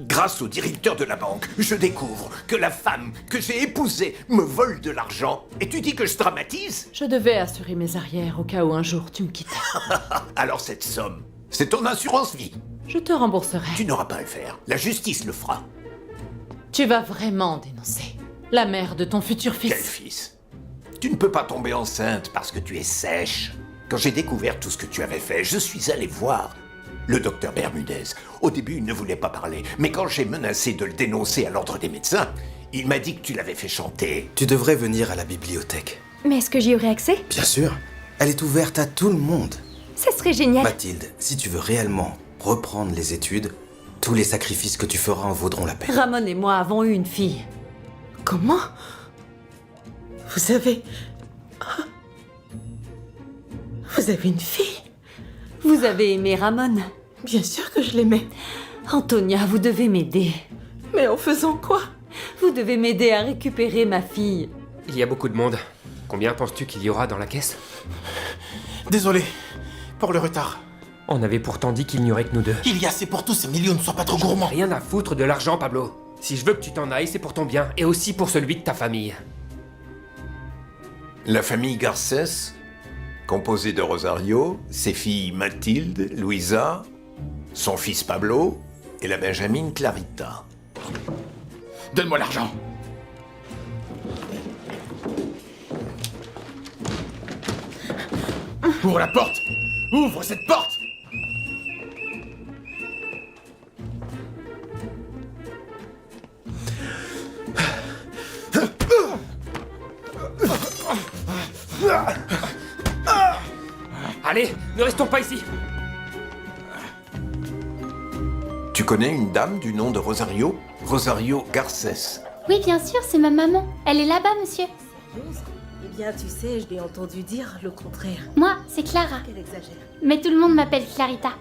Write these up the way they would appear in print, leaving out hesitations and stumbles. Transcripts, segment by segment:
Grâce au directeur de la banque, je découvre que la femme que j'ai épousée me vole de l'argent. Et tu dis que je dramatise? Je devais assurer mes arrières au cas où un jour tu me quittais. Alors cette somme, c'est ton assurance vie. Je te rembourserai. Tu n'auras pas à le faire. La justice le fera. Tu vas vraiment dénoncer la mère de ton futur fils. Quel fils? Tu ne peux pas tomber enceinte parce que tu es sèche. Quand j'ai découvert tout ce que tu avais fait, je suis allé voir le docteur Bermudez. Au début, il ne voulait pas parler. Mais quand j'ai menacé de le dénoncer à l'ordre des médecins, il m'a dit que tu l'avais fait chanter. Tu devrais venir à la bibliothèque. Mais est-ce que j'y aurai accès? Bien sûr. Elle est ouverte à tout le monde. Ça serait génial. Mathilde, si tu veux réellement reprendre les études, tous les sacrifices que tu feras en vaudront la peine. Ramon et moi avons eu une fille. Comment? Vous avez une fille? Vous avez aimé Ramon? Bien sûr que je l'aimais. Antonia, vous devez m'aider. Mais en faisant quoi? Vous devez m'aider à récupérer ma fille. Il y a beaucoup de monde. Combien penses-tu qu'il y aura dans la caisse? Désolé pour le retard. On avait pourtant dit qu'il n'y aurait que nous deux. Il y a assez pour tous, ces millions, ne sois pas trop gourmand. Rien à foutre de l'argent, Pablo. Si je veux que tu t'en ailles, c'est pour ton bien, et aussi pour celui de ta famille. La famille Garcés, composée de Rosario, ses filles Mathilde, Luisa, son fils Pablo et la benjamine Clarita. Donne-moi l'argent. Ouvre la porte! Ouvre cette porte! Allez, ne restons pas ici. Tu connais une dame du nom de Rosario? Rosario Garcés. Oui, bien sûr, c'est ma maman. Elle est là-bas, monsieur. Eh bien, tu sais, je l'ai entendu dire le contraire. Moi, c'est Clara. Qu'elle exagère. Mais tout le monde m'appelle Clarita.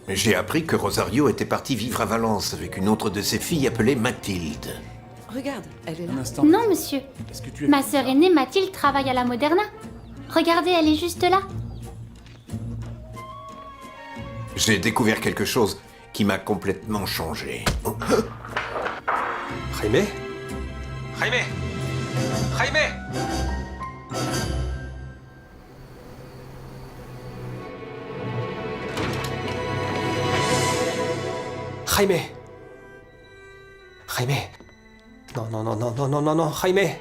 J'ai appris que Rosario était partie vivre à Valence avec une autre de ses filles appelée Mathilde. Regarde, elle est là. Non, monsieur. Ma sœur aînée, Mathilde, travaille à la Moderna. Regardez, elle est juste là. J'ai découvert quelque chose qui m'a complètement changé. Jaime? Jaime! Jaime! Jaime! Jaime! Non, non, non, non, non, non, non, non, Jaime!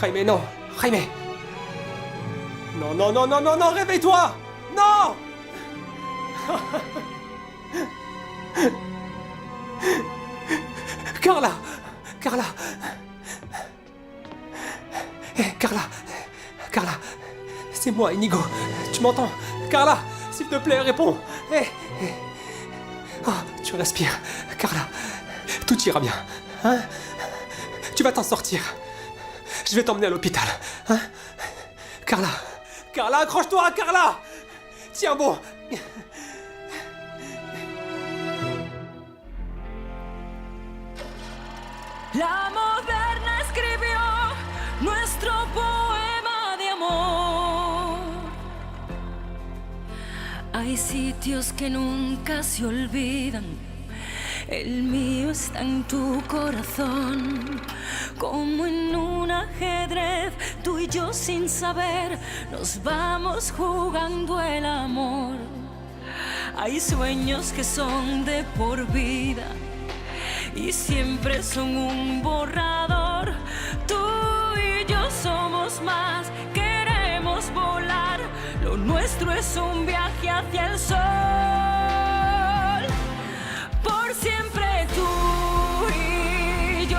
Jaime, non! Jaime! Non, non, non, non, non, non, réveille-toi! Non! Carla! Carla! Carla! Carla! C'est moi, Inigo! Tu m'entends? Carla! S'il te plaît, réponds! Oh, tu respires. Carla, tout ira bien. Hein? Tu vas t'en sortir. Je vais t'emmener à l'hôpital. Hein? Carla! Carla, accroche-toi, Carla! Tiens bon! La Moderna escribió nuestro poema de amor. Hay sitios que nunca se olvidan. El mío está en tu corazón. Como en un ajedrez, tú y yo sin saber nos vamos jugando el amor. Hay sueños que son de por vida y siempre son un borrador. Tú y yo somos más, queremos volar. Lo nuestro es un viaje hacia el sol. Por siempre tú y yo,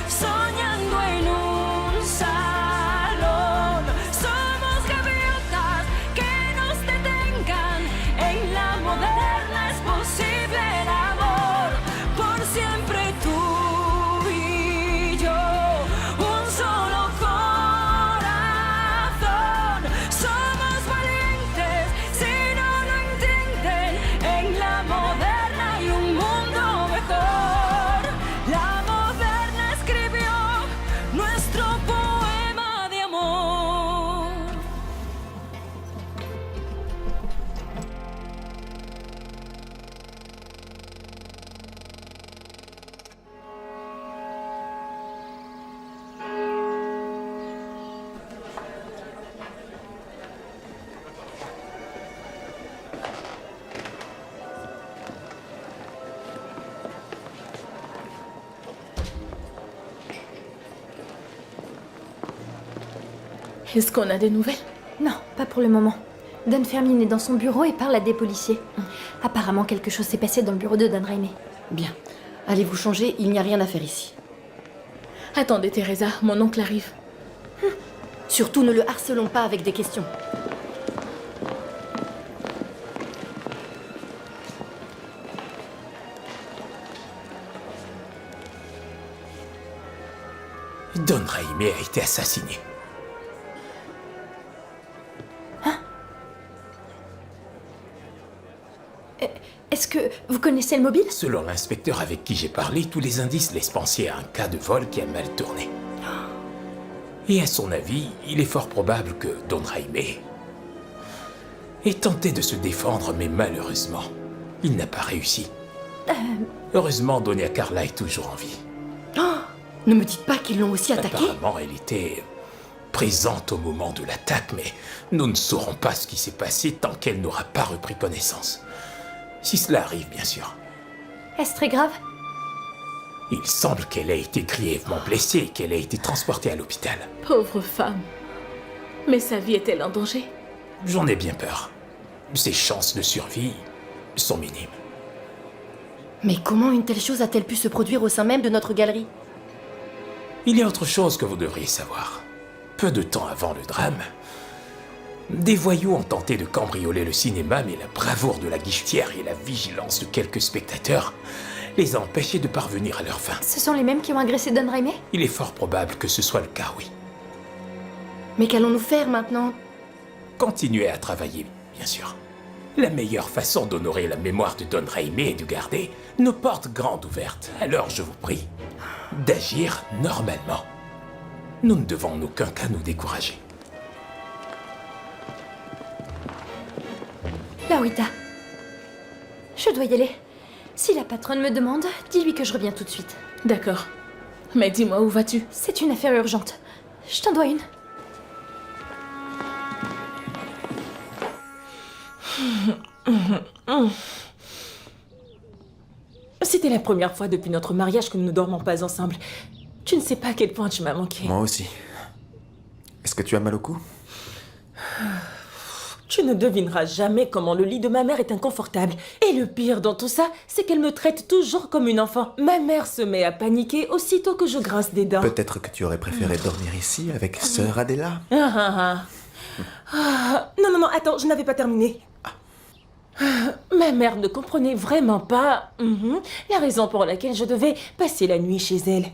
soñando en un salón. Somos gaviotas que nos detengan. En la Moderna es posible el amor. Por siempre tú y yo, un solo corazón. Somos valientes si no lo entienden. Est-ce qu'on a des nouvelles? Non, pas pour le moment. Don Fermin est dans son bureau et parle à des policiers. Apparemment, quelque chose s'est passé dans le bureau de Don Raimé. Bien. Allez vous changer, il n'y a rien à faire ici. Attendez, Teresa, mon oncle arrive. Surtout ne le harcelons pas avec des questions. Don Raimé a été assassiné. Est-ce que vous connaissez le mobile? Selon l'inspecteur avec qui j'ai parlé, tous les indices laissent penser à un cas de vol qui a mal tourné. Et à son avis, il est fort probable que Don Raimé ait tenté de se défendre, mais malheureusement, il n'a pas réussi. Heureusement, Doña Carla est toujours en vie. Ne me dites pas qu'ils l'ont aussi attaqué. Apparemment, elle était présente au moment de l'attaque, mais nous ne saurons pas ce qui s'est passé tant qu'elle n'aura pas repris connaissance. Si cela arrive, bien sûr. Est-ce très grave? Il semble qu'elle ait été grièvement blessée et qu'elle ait été transportée à l'hôpital. Pauvre femme. Mais sa vie est-elle en danger? J'en ai bien peur. Ses chances de survie sont minimes. Mais comment une telle chose a-t-elle pu se produire au sein même de notre galerie? Il y a autre chose que vous devriez savoir. Peu de temps avant le drame, des voyous ont tenté de cambrioler le cinéma, mais la bravoure de la guichetière et la vigilance de quelques spectateurs les a empêchés de parvenir à leur fin. Ce sont les mêmes qui ont agressé Don Raimé? Il est fort probable que ce soit le cas, oui. Mais qu'allons-nous faire maintenant? Continuez à travailler, bien sûr. La meilleure façon d'honorer la mémoire de Don Raimé est de garder nos portes grandes ouvertes. Alors je vous prie d'agir normalement. Nous ne devons en aucun cas nous décourager. Laurita. Je dois y aller. Si la patronne me demande, dis-lui que je reviens tout de suite. D'accord. Mais dis-moi, où vas-tu? C'est une affaire urgente. Je t'en dois une. C'était la première fois depuis notre mariage que nous ne dormons pas ensemble. Tu ne sais pas à quel point tu m'as manqué. Moi aussi. Est-ce que tu as mal au cou? Tu ne devineras jamais comment le lit de ma mère est inconfortable. Et le pire dans tout ça, c'est qu'elle me traite toujours comme une enfant. Ma mère se met à paniquer aussitôt que je grince des dents. Peut-être que tu aurais préféré dormir ici avec sœur Adela? Non, attends, je n'avais pas terminé. Ma mère ne comprenait vraiment pas la raison pour laquelle je devais passer la nuit chez elle.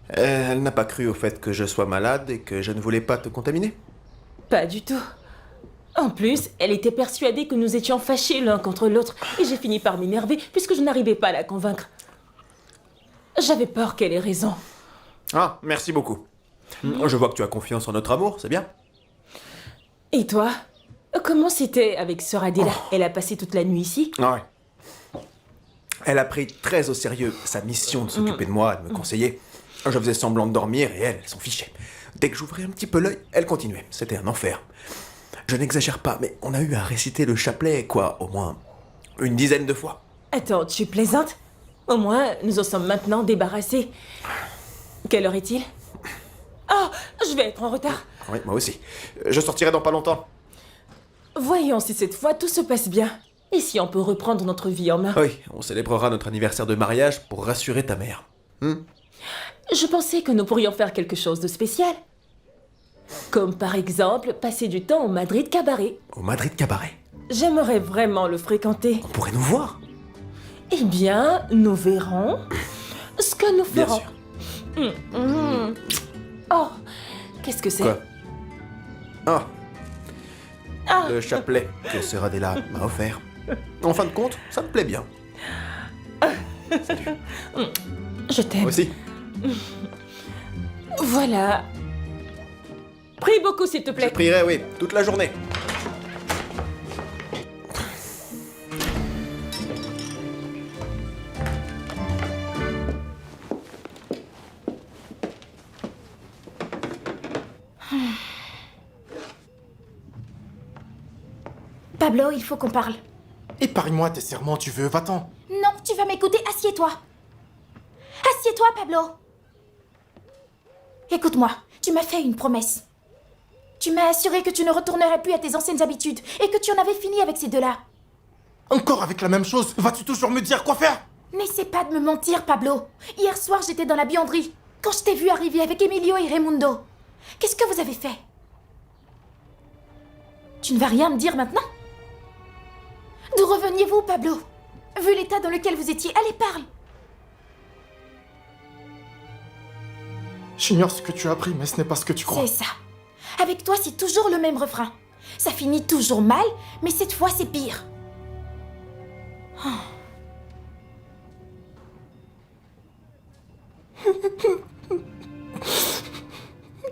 Elle n'a pas cru au fait que je sois malade et que je ne voulais pas te contaminer? Pas du tout. En plus, elle était persuadée que nous étions fâchés l'un contre l'autre et j'ai fini par m'énerver puisque je n'arrivais pas à la convaincre. J'avais peur qu'elle ait raison. Ah, merci beaucoup. Je vois que tu as confiance en notre amour, c'est bien. Et toi? Comment c'était avec sœur Adela? Elle a passé toute la nuit ici? Ouais. Elle a pris très au sérieux sa mission de s'occuper de moi, de me conseiller. Je faisais semblant de dormir et elle s'en fichait. Dès que j'ouvrais un petit peu l'œil, elle continuait. C'était un enfer. Je n'exagère pas, mais on a eu à réciter le chapelet, au moins une dizaine de fois. Attends, tu plaisantes? Au moins, nous en sommes maintenant débarrassés. Quelle heure est-il? Oh, je vais être en retard. Oui, moi aussi. Je sortirai dans pas longtemps. Voyons si cette fois tout se passe bien. Et si on peut reprendre notre vie en main. Oui, on célébrera notre anniversaire de mariage pour rassurer ta mère. Je pensais que nous pourrions faire quelque chose de spécial. Comme par exemple, passer du temps au Madrid Cabaret. Au Madrid Cabaret? J'aimerais vraiment le fréquenter. On pourrait nous voir. Eh bien, nous verrons ce que nous ferons. Bien sûr. Oh, qu'est-ce que c'est? Quoi? Le chapelet que sœur Adela m'a offert. En fin de compte, ça me plaît bien. Salut. Je t'aime. Moi aussi. Voilà. Prie beaucoup, s'il te plaît. Je prierai, oui, toute la journée. Pablo, il faut qu'on parle. Épargne-moi tes serments, tu veux, va-t'en. Non, tu vas m'écouter, assieds-toi. Assieds-toi, Pablo. Écoute-moi, tu m'as fait une promesse. Tu m'as assuré que tu ne retournerais plus à tes anciennes habitudes et que tu en avais fini avec ces deux-là. Encore avec la même chose? Vas-tu toujours me dire quoi faire? N'essaie pas de me mentir, Pablo. Hier soir, j'étais dans la buanderie. Quand je t'ai vu arriver avec Emilio et Raimundo. Qu'est-ce que vous avez fait? Tu ne vas rien me dire maintenant? D'où reveniez-vous, Pablo? Vu l'état dans lequel vous étiez, allez, parle. J'ignore ce que tu as appris, mais ce n'est pas ce que tu crois. C'est ça. Avec toi, c'est toujours le même refrain. Ça finit toujours mal, mais cette fois, c'est pire.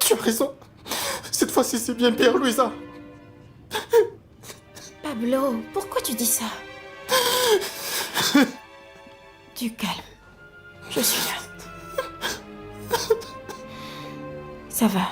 Tu as raison. Cette fois-ci, c'est bien pire, Louisa. Pablo, pourquoi tu dis ça? Du calme. Je suis là. Ça va.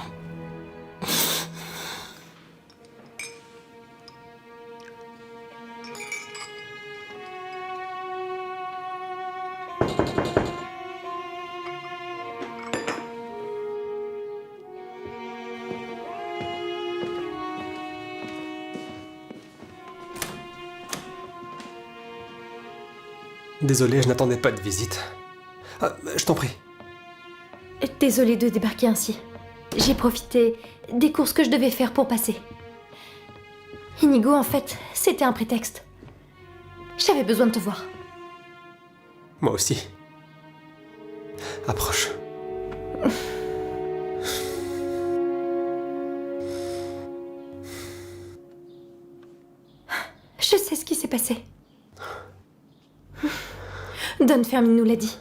Désolé, je n'attendais pas de visite. Ah, je t'en prie. Désolée de débarquer ainsi. J'ai profité des courses que je devais faire pour passer. Inigo, en fait, c'était un prétexte. J'avais besoin de te voir. Moi aussi. Approche. Je sais ce qui s'est passé. Don Fermin nous l'a dit.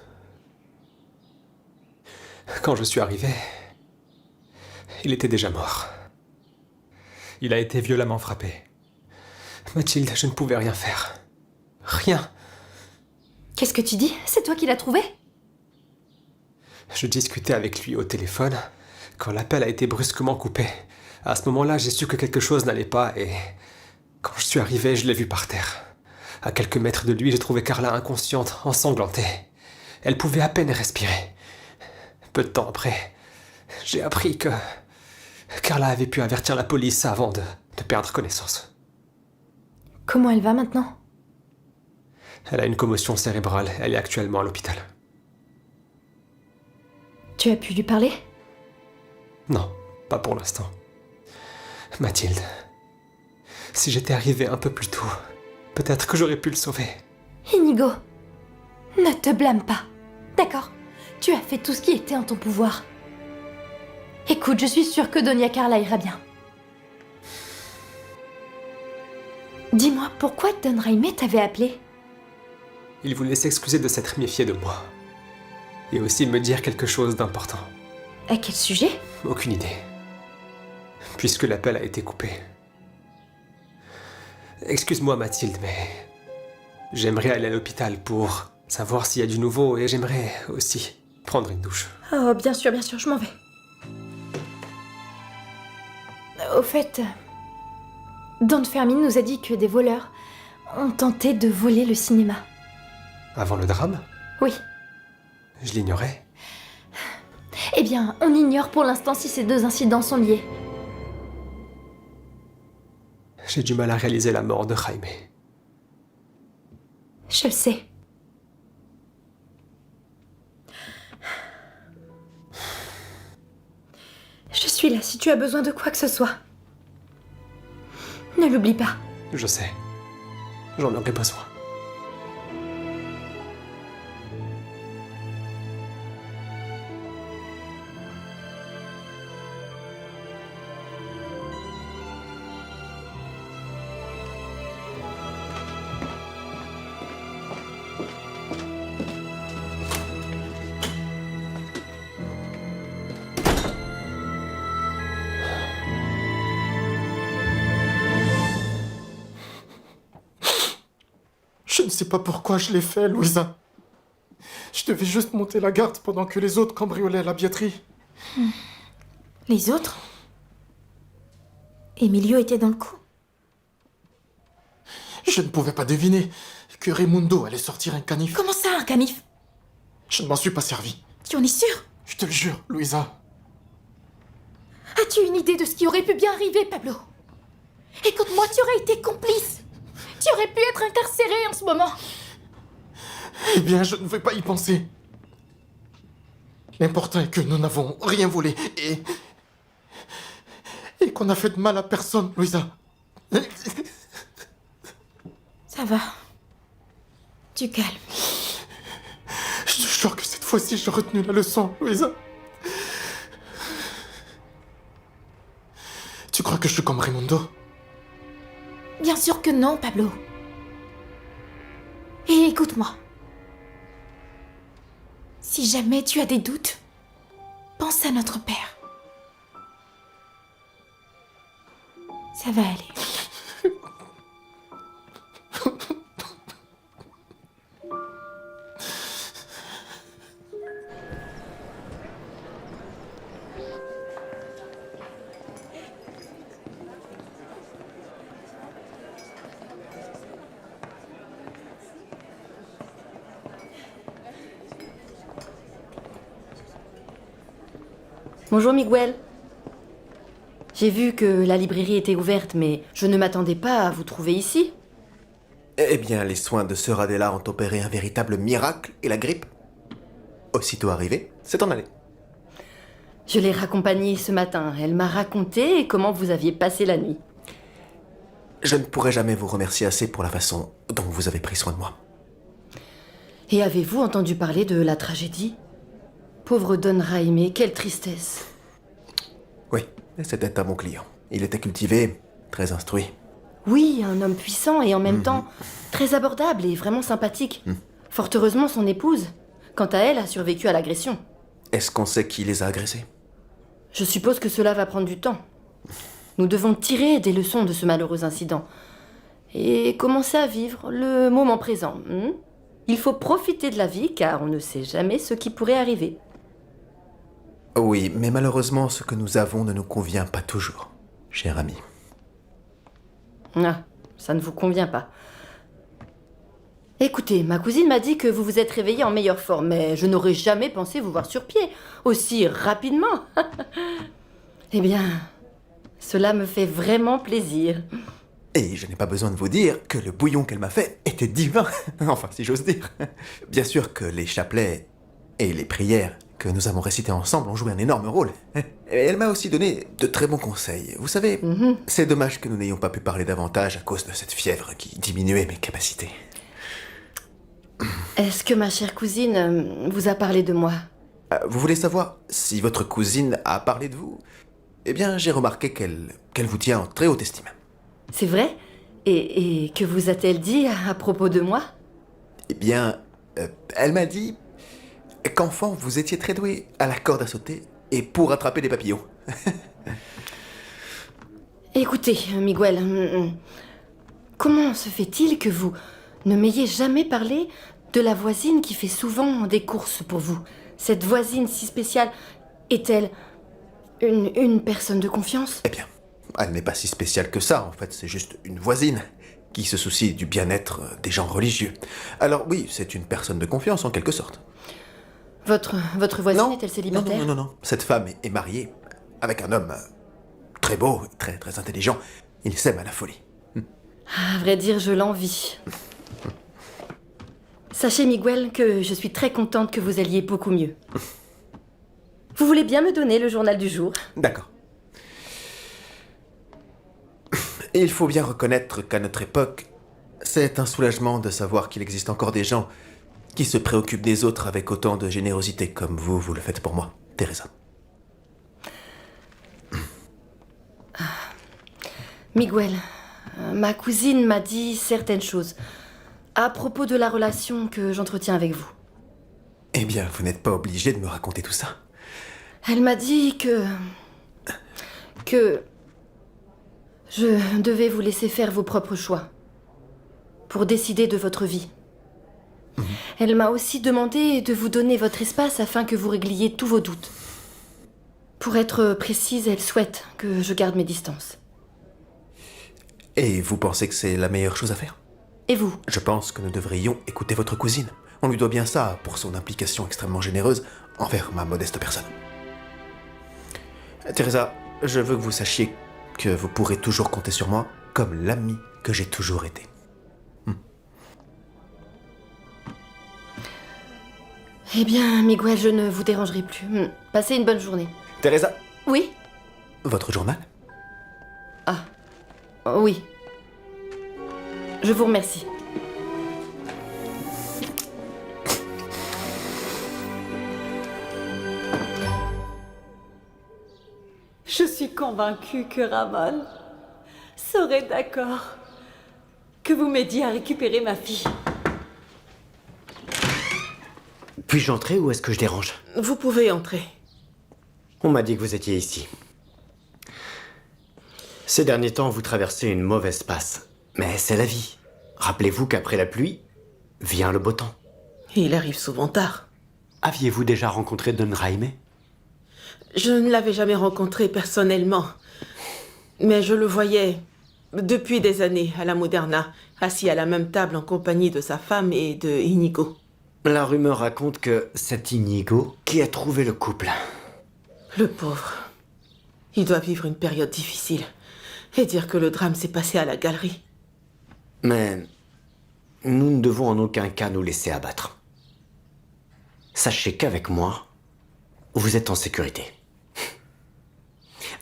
Quand je suis arrivé, il était déjà mort. Il a été violemment frappé. Mathilde, je ne pouvais rien faire. Rien. Qu'est-ce que tu dis? C'est toi qui l'as trouvé? Je discutais avec lui au téléphone quand l'appel a été brusquement coupé. À ce moment-là, j'ai su que quelque chose n'allait pas et quand je suis arrivé, je l'ai vu par terre. À quelques mètres de lui, j'ai trouvé Carla inconsciente, ensanglantée. Elle pouvait à peine respirer. Peu de temps après, j'ai appris que Carla avait pu avertir la police avant de perdre connaissance. Comment elle va maintenant? Elle a une commotion cérébrale. Elle est actuellement à l'hôpital. Tu as pu lui parler? Non, pas pour l'instant. Mathilde, si j'étais arrivé un peu plus tôt, peut-être que j'aurais pu le sauver. Inigo, ne te blâme pas. D'accord? Tu as fait tout ce qui était en ton pouvoir. Écoute, je suis sûre que Doña Carla ira bien. Dis-moi, pourquoi Don Jaime t'avait appelé? Il voulait s'excuser de s'être méfié de moi. Et aussi me dire quelque chose d'important. À quel sujet? Aucune idée. Puisque l'appel a été coupé. Excuse-moi Mathilde, mais j'aimerais aller à l'hôpital pour savoir s'il y a du nouveau et j'aimerais aussi prendre une douche. Oh, bien sûr, je m'en vais. Au fait, Don Fermin nous a dit que des voleurs ont tenté de voler le cinéma. Avant le drame? Oui. Je l'ignorais. Eh bien, on ignore pour l'instant si ces deux incidents sont liés. J'ai du mal à réaliser la mort de Jaime. Je le sais. Je suis là si tu as besoin de quoi que ce soit. Ne l'oublie pas. Je sais. J'en aurais besoin. Je ne sais pas pourquoi je l'ai fait, Louisa. Je devais juste monter la garde pendant que les autres cambriolaient la billetterie. Les autres? Emilio était dans le coup. Je ne pouvais pas deviner que Raimundo allait sortir un canif. Comment ça, un canif? Je ne m'en suis pas servi. Tu en es sûr? Je te le jure, Louisa. As-tu une idée de ce qui aurait pu bien arriver, Pablo? Écoute-moi, tu aurais été complice. Tu aurais pu être incarcéré en ce moment. Eh bien, je ne vais pas y penser. L'important est que nous n'avons rien volé et qu'on n'a fait de mal à personne, Louisa. Ça va. Tu calmes. Je te jure que cette fois-ci, j'ai retenu la leçon, Louisa. Tu crois que je suis comme Raimundo? Bien sûr que non, Pablo. Et écoute-moi. Si jamais tu as des doutes, pense à notre père. Ça va aller. Bonjour Miguel. J'ai vu que la librairie était ouverte, mais je ne m'attendais pas à vous trouver ici. Eh bien, les soins de Sœur Adela ont opéré un véritable miracle et la grippe, aussitôt arrivée, s'est en allée. Je l'ai raccompagnée ce matin. Elle m'a raconté comment vous aviez passé la nuit. Je ne pourrai jamais vous remercier assez pour la façon dont vous avez pris soin de moi. Et avez-vous entendu parler de la tragédie? Pauvre Don Jaime, quelle tristesse. Oui, c'était un bon client. Il était cultivé, très instruit. Oui, un homme puissant et en même temps très abordable et vraiment sympathique. Fort heureusement, son épouse, quant à elle, a survécu à l'agression. Est-ce qu'on sait qui les a agressés? Je suppose que cela va prendre du temps. Nous devons tirer des leçons de ce malheureux incident et commencer à vivre le moment présent. Il faut profiter de la vie car on ne sait jamais ce qui pourrait arriver. Oui, mais malheureusement, ce que nous avons ne nous convient pas toujours, cher ami. Ah, ça ne vous convient pas. Écoutez, ma cousine m'a dit que vous vous êtes réveillé en meilleure forme, mais je n'aurais jamais pensé vous voir sur pied, aussi rapidement. Eh bien, cela me fait vraiment plaisir. Et je n'ai pas besoin de vous dire que le bouillon qu'elle m'a fait était divin, enfin si j'ose dire. Bien sûr que les chapelets et les prières que nous avons récitées ensemble ont joué un énorme rôle. Et elle m'a aussi donné de très bons conseils. Vous savez, c'est dommage que nous n'ayons pas pu parler davantage à cause de cette fièvre qui diminuait mes capacités. Est-ce que ma chère cousine vous a parlé de moi? Vous voulez savoir si votre cousine a parlé de vous? Eh bien, j'ai remarqué qu'elle vous tient en très haute estime. C'est vrai? Et que vous a-t-elle dit à propos de moi? Eh bien, elle m'a dit qu'enfant, vous étiez très doué à la corde à sauter et pour attraper des papillons. Écoutez, Miguel, comment se fait-il que vous ne m'ayez jamais parlé de la voisine qui fait souvent des courses pour vous? Cette voisine si spéciale, est-elle une personne de confiance? Eh bien, elle n'est pas si spéciale que ça, en fait, c'est juste une voisine qui se soucie du bien-être des gens religieux. Alors oui, c'est une personne de confiance en quelque sorte. Votre voisine est-elle célibataire? Non. Cette femme est mariée avec un homme très beau, très, très intelligent. Il s'aime à la folie. À vrai dire, je l'envie. Sachez, Miguel, que je suis très contente que vous alliez beaucoup mieux. Vous voulez bien me donner le journal du jour? D'accord. Et il faut bien reconnaître qu'à notre époque, c'est un soulagement de savoir qu'il existe encore des gens qui se préoccupent des autres avec autant de générosité comme vous le faites pour moi, Teresa. Miguel, ma cousine m'a dit certaines choses à propos de la relation que j'entretiens avec vous. Eh bien, vous n'êtes pas obligé de me raconter tout ça. Elle m'a dit que je devais vous laisser faire vos propres choix pour décider de votre vie. Elle m'a aussi demandé de vous donner votre espace afin que vous régliez tous vos doutes. Pour être précise, elle souhaite que je garde mes distances. Et vous pensez que c'est la meilleure chose à faire? Et vous? Je pense que nous devrions écouter votre cousine. On lui doit bien ça pour son implication extrêmement généreuse envers ma modeste personne. Teresa, je veux que vous sachiez que vous pourrez toujours compter sur moi comme l'ami que j'ai toujours été. Eh bien, Miguel, je ne vous dérangerai plus. Passez une bonne journée. Teresa, Oui? votre journal? Ah. Oui. Je vous remercie. Je suis convaincue que Ramon serait d'accord que vous m'aidiez à récupérer ma fille. Puis-je entrer ou est-ce que je dérange? Vous pouvez entrer. On m'a dit que vous étiez ici. Ces derniers temps, vous traversez une mauvaise passe. Mais c'est la vie. Rappelez-vous qu'après la pluie, vient le beau temps. Il arrive souvent tard. Aviez-vous déjà rencontré Don Jaime? Je ne l'avais jamais rencontré personnellement. Mais je le voyais depuis des années à la Moderna, assis à la même table en compagnie de sa femme et de Inigo. La rumeur raconte que c'est Inigo qui a trouvé le couple. Le pauvre. Il doit vivre une période difficile. Et dire que le drame s'est passé à la galerie. Mais nous ne devons en aucun cas nous laisser abattre. Sachez qu'avec moi, vous êtes en sécurité.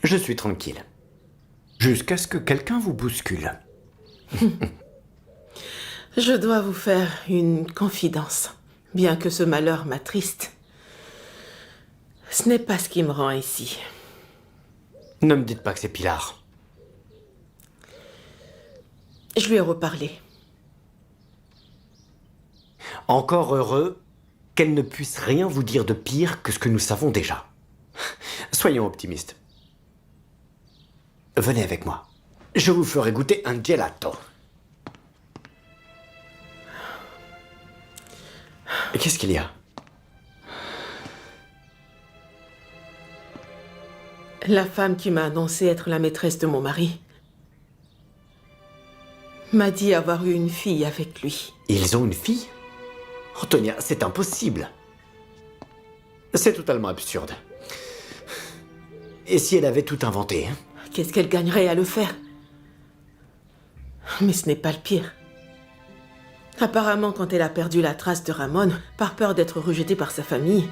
Je suis tranquille. Jusqu'à ce que quelqu'un vous bouscule. Je dois vous faire une confidence. Bien que ce malheur m'attriste, ce n'est pas ce qui me rend ici. Ne me dites pas que c'est Pilar. Je lui ai reparlé. Encore heureux qu'elle ne puisse rien vous dire de pire que ce que nous savons déjà. Soyons optimistes. Venez avec moi. Je vous ferai goûter un gelato. Qu'est-ce qu'il y a? La femme qui m'a annoncé être la maîtresse de mon mari m'a dit avoir eu une fille avec lui. Ils ont une fille? Antonia, c'est impossible. C'est totalement absurde. Et si elle avait tout inventé, hein? Qu'est-ce qu'elle gagnerait à le faire? Mais ce n'est pas le pire. Apparemment, quand elle a perdu la trace de Ramon, par peur d'être rejetée par sa famille,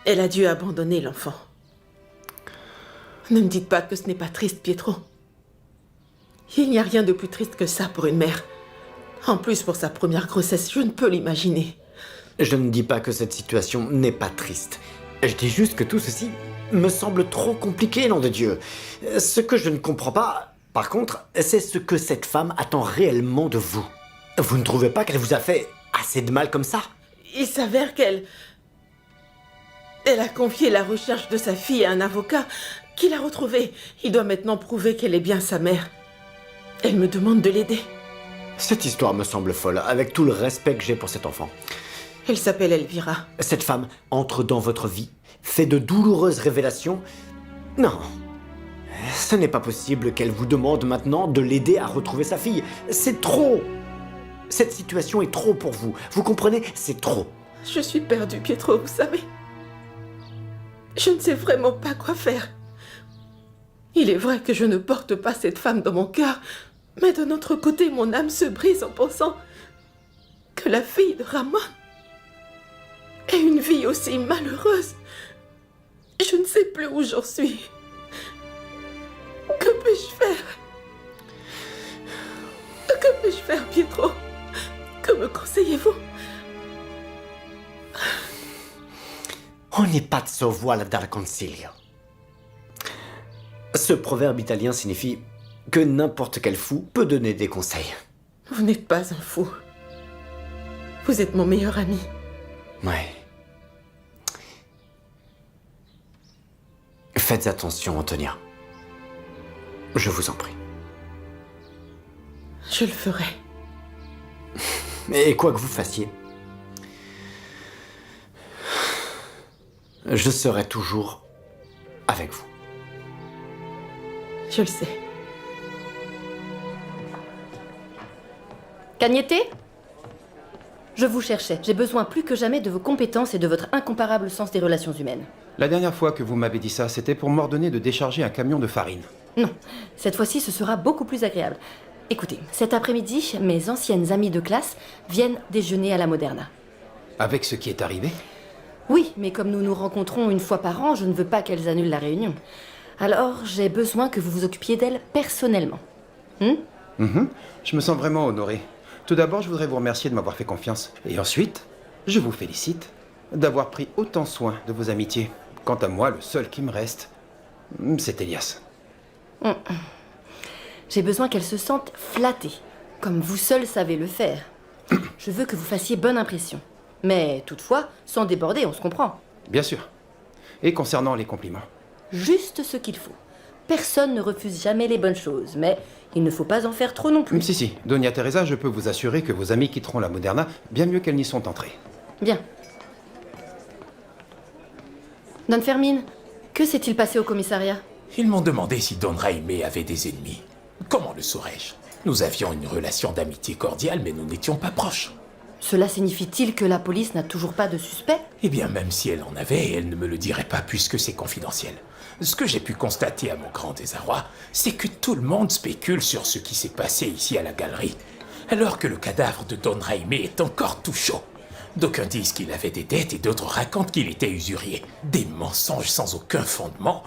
elle a dû abandonner l'enfant. Ne me dites pas que ce n'est pas triste, Pietro. Il n'y a rien de plus triste que ça pour une mère. En plus, pour sa première grossesse, je ne peux l'imaginer. Je ne dis pas que cette situation n'est pas triste. Je dis juste que tout ceci me semble trop compliqué, nom de Dieu. Ce que je ne comprends pas, par contre, c'est ce que cette femme attend réellement de vous. Vous ne trouvez pas qu'elle vous a fait assez de mal comme ça? Il s'avère qu'elle a confié la recherche de sa fille à un avocat qui l'a retrouvée. Il doit maintenant prouver qu'elle est bien sa mère. Elle me demande de l'aider. Cette histoire me semble folle, avec tout le respect que j'ai pour cet enfant. Elle s'appelle Elvira. Cette femme entre dans votre vie, fait de douloureuses révélations. Non. Ce n'est pas possible qu'elle vous demande maintenant de l'aider à retrouver sa fille. C'est trop. Cette situation est trop pour vous. Vous comprenez? C'est trop. Je suis perdue, Pietro, vous savez. Je ne sais vraiment pas quoi faire. Il est vrai que je ne porte pas cette femme dans mon cœur, mais d'un autre côté, mon âme se brise en pensant que la fille de Ramon ait une vie aussi malheureuse. Je ne sais plus où j'en suis. Que puis-je faire? Que puis-je faire, Pietro? Que me conseillez-vous? Ogni pazzo vuole dar consiglio. Ce proverbe italien signifie que n'importe quel fou peut donner des conseils. Vous n'êtes pas un fou. Vous êtes mon meilleur ami. Ouais. Faites attention, Antonia. Je vous en prie. Je le ferai. Et quoi que vous fassiez, je serai toujours avec vous. Je le sais. Cagnette? Je vous cherchais. J'ai besoin plus que jamais de vos compétences et de votre incomparable sens des relations humaines. La dernière fois que vous m'avez dit ça, c'était pour m'ordonner de décharger un camion de farine. Non, cette fois-ci, ce sera beaucoup plus agréable. Écoutez, cet après-midi, mes anciennes amies de classe viennent déjeuner à la Moderna. Avec ce qui est arrivé? Oui, mais comme nous nous rencontrons une fois par an, je ne veux pas qu'elles annulent la réunion. Alors, j'ai besoin que vous vous occupiez d'elles personnellement. Je me sens vraiment honoré. Tout d'abord, je voudrais vous remercier de m'avoir fait confiance. Et ensuite, je vous félicite d'avoir pris autant soin de vos amitiés. Quant à moi, le seul qui me reste, c'est Elias. J'ai besoin qu'elles se sentent flattées, comme vous seul savez le faire. Je veux que vous fassiez bonne impression. Mais toutefois, sans déborder, on se comprend. Bien sûr. Et concernant les compliments? Juste ce qu'il faut. Personne ne refuse jamais les bonnes choses, mais il ne faut pas en faire trop non plus. Si, Doña Teresa, je peux vous assurer que vos amis quitteront la Moderna bien mieux qu'elles n'y sont entrées. Bien. Don Fermin, que s'est-il passé au commissariat? Ils m'ont demandé si Don Jaime avait des ennemis. Comment le saurais-je? Nous avions une relation d'amitié cordiale, mais nous n'étions pas proches. Cela signifie-t-il que la police n'a toujours pas de suspect? Eh bien, même si elle en avait, elle ne me le dirait pas puisque c'est confidentiel. Ce que j'ai pu constater à mon grand désarroi, c'est que tout le monde spécule sur ce qui s'est passé ici à la galerie, alors que le cadavre de Don Jaime est encore tout chaud. D'aucuns disent qu'il avait des dettes et d'autres racontent qu'il était usurier. Des mensonges sans aucun fondement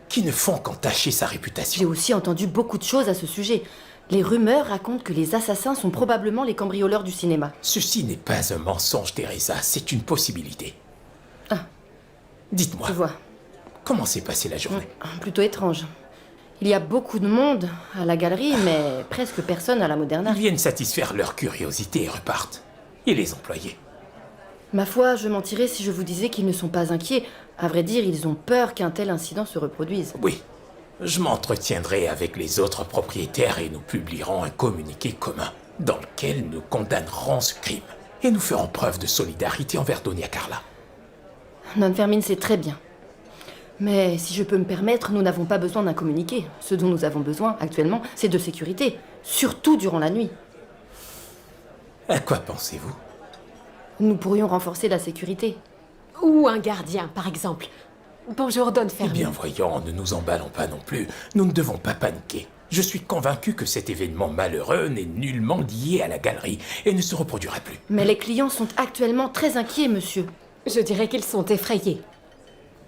qui ne font qu'entacher sa réputation. J'ai aussi entendu beaucoup de choses à ce sujet. Les rumeurs racontent que les assassins sont probablement les cambrioleurs du cinéma. Ceci n'est pas un mensonge, Teresa, c'est une possibilité. Ah. Dites-moi, Je vois. comment s'est passée la journée? Plutôt étrange. Il y a beaucoup de monde à la galerie, mais presque personne à la Moderna. Ils viennent satisfaire leur curiosité et repartent. Et les employés? Ma foi, je mentirais si je vous disais qu'ils ne sont pas inquiets. À vrai dire, ils ont peur qu'un tel incident se reproduise. Oui. Je m'entretiendrai avec les autres propriétaires et nous publierons un communiqué commun dans lequel nous condamnerons ce crime. Et nous ferons preuve de solidarité envers Doña Carla. Don Fermin, c'est très bien. Mais si je peux me permettre, nous n'avons pas besoin d'un communiqué. Ce dont nous avons besoin actuellement, c'est de sécurité. Surtout durant la nuit. À quoi pensez-vous? Nous pourrions renforcer la sécurité. Ou un gardien, par exemple. Bonjour, Don Fermin. Eh bien, voyons, ne nous emballons pas non plus. Nous ne devons pas paniquer. Je suis convaincu que cet événement malheureux n'est nullement lié à la galerie et ne se reproduira plus. Mais les clients sont actuellement très inquiets, monsieur. Je dirais qu'ils sont effrayés.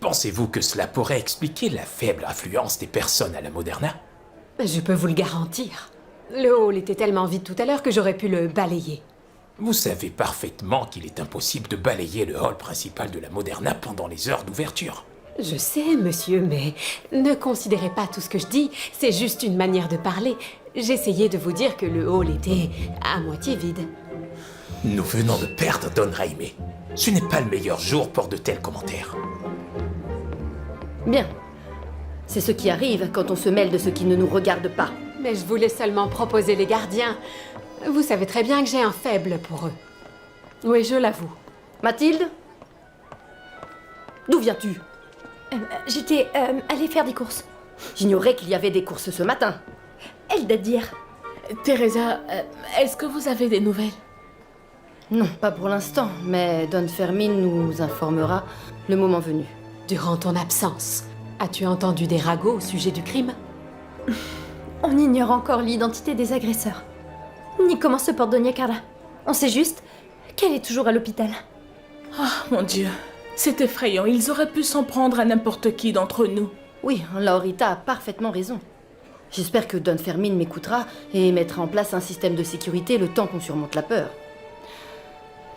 Pensez-vous que cela pourrait expliquer la faible affluence des personnes à la Moderna? Je peux vous le garantir. Le hall était tellement vide tout à l'heure que j'aurais pu le balayer. Vous savez parfaitement qu'il est impossible de balayer le hall principal de la Moderna pendant les heures d'ouverture. Je sais, monsieur, mais ne considérez pas tout ce que je dis. C'est juste une manière de parler. J'essayais de vous dire que le hall était à moitié vide. Nous venons de perdre Don Jaime. Ce n'est pas le meilleur jour pour de tels commentaires. Bien. C'est ce qui arrive quand on se mêle de ce qui ne nous regarde pas. Mais je voulais seulement proposer les gardiens. Vous savez très bien que j'ai un faible pour eux. Oui, je l'avoue. Mathilde? D'où viens-tu? J'étais allée faire des courses. J'ignorais qu'il y avait des courses ce matin. Elle doit dire. Teresa, est-ce que vous avez des nouvelles? Non, pas pour l'instant, mais Don Fermin nous informera le moment venu. Durant ton absence, as-tu entendu des ragots au sujet du crime? On ignore encore l'identité des agresseurs. Ni comment se porte Doña Carla. On sait juste qu'elle est toujours à l'hôpital. Ah, mon Dieu. C'est effrayant. Ils auraient pu s'en prendre à n'importe qui d'entre nous. Oui, Laurita a parfaitement raison. J'espère que Don Fermin m'écoutera et mettra en place un système de sécurité le temps qu'on surmonte la peur.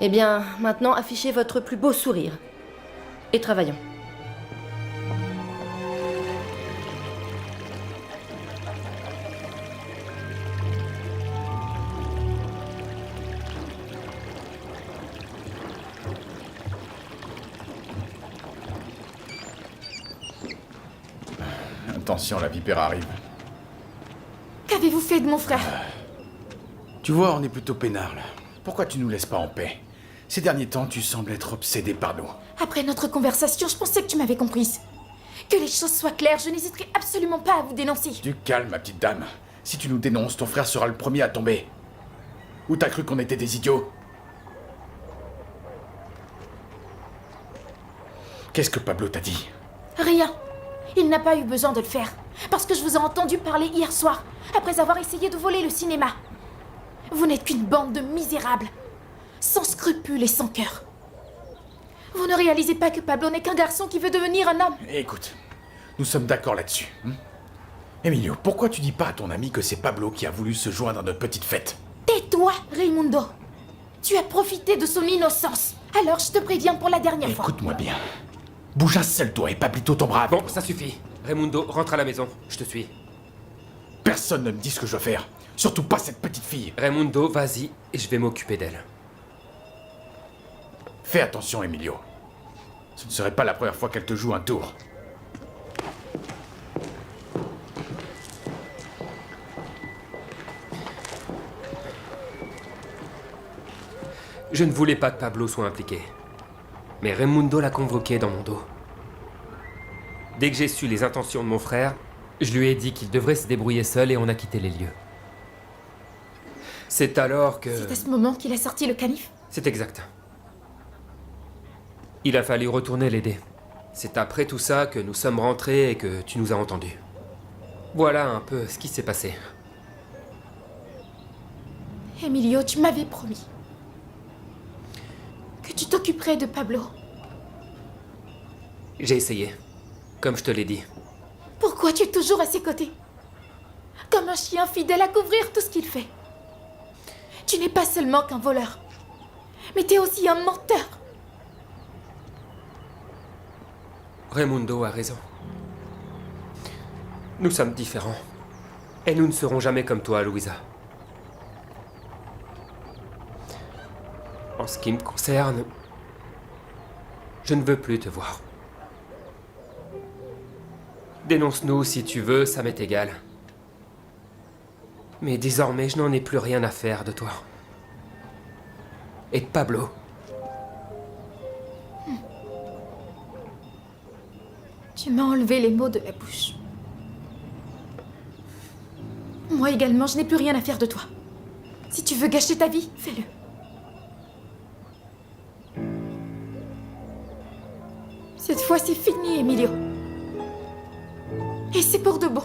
Eh bien, maintenant, affichez votre plus beau sourire. Et travaillons. Attention, la vipère arrive. Qu'avez-vous fait de mon frère? Tu vois, on est plutôt peinard là. Pourquoi tu nous laisses pas en paix? Ces derniers temps, tu sembles être obsédé par nous. Après notre conversation, je pensais que tu m'avais comprise. Que les choses soient claires, je n'hésiterai absolument pas à vous dénoncer. Du calme, ma petite dame. Si tu nous dénonces, ton frère sera le premier à tomber. Ou t'as cru qu'on était des idiots? Qu'est-ce que Pablo t'a dit? Rien. Il n'a pas eu besoin de le faire. Parce que je vous ai entendu parler hier soir, après avoir essayé de voler le cinéma. Vous n'êtes qu'une bande de misérables, sans scrupules et sans cœur. Vous ne réalisez pas que Pablo n'est qu'un garçon qui veut devenir un homme. Écoute, nous sommes d'accord là-dessus. Emilio, pourquoi tu dis pas à ton ami que c'est Pablo qui a voulu se joindre à notre petite fête? Tais-toi, Raimundo. Tu as profité de son innocence. Alors je te préviens pour la dernière fois. Écoute-moi bien. Bouge un seul doigt et pas plutôt ton bras. Bon, ça suffit. Raimundo, rentre à la maison. Je te suis. Personne ne me dit ce que je dois faire. Surtout pas cette petite fille. Raimundo, vas-y, et je vais m'occuper d'elle. Fais attention, Emilio. Ce ne serait pas la première fois qu'elle te joue un tour. Je ne voulais pas que Pablo soit impliqué. Mais Raimundo l'a convoqué dans mon dos. Dès que j'ai su les intentions de mon frère, je lui ai dit qu'il devrait se débrouiller seul et on a quitté les lieux. C'est alors que... C'est à ce moment qu'il a sorti le canif? C'est exact. Il a fallu retourner l'aider. C'est après tout ça que nous sommes rentrés et que tu nous as entendus. Voilà un peu ce qui s'est passé. Emilio, tu m'avais promis que tu t'occuperais de Pablo. J'ai essayé, comme je te l'ai dit. Pourquoi tu es toujours à ses côtés? Comme un chien fidèle à couvrir tout ce qu'il fait. Tu n'es pas seulement qu'un voleur, mais t'es aussi un menteur. Raimundo a raison. Nous sommes différents. Et nous ne serons jamais comme toi, Louisa. En ce qui me concerne, je ne veux plus te voir. Dénonce-nous si tu veux, ça m'est égal. Mais désormais, je n'en ai plus rien à faire de toi. Et de Pablo. Tu m'as enlevé les mots de la bouche. Moi également, je n'ai plus rien à faire de toi. Si tu veux gâcher ta vie, fais-le. Cette fois, c'est fini, Emilio. Et c'est pour de bon.